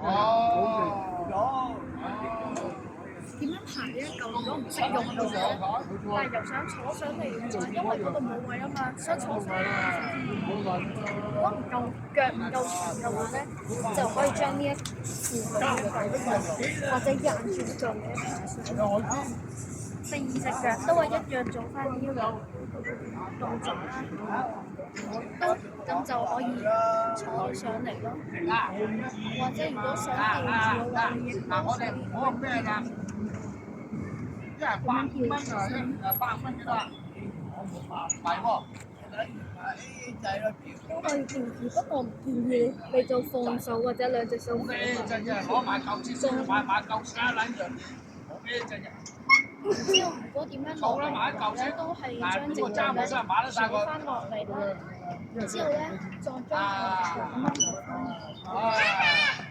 哦，點樣排呢一嚿？如果唔識用嘅話，但係又想坐上嚟嘅話，因為嗰度冇位啊嘛，想坐上嚟。如果唔夠腳唔夠長嘅話咧，就可以將呢一副或者硬住做嘅排上去。第二隻腳都係一樣做翻呢個動作啦，咁就可以坐上嚟咯。或者如果想吊住嘅話，亦都可以咁樣吊住先。都可以吊住，不過唔建議你做放手或者兩隻手放。唔知道如果點樣落嚟咧，都係將隻腳咧坐翻落嚟啦，然之後咧再將佢咁樣落翻嚟。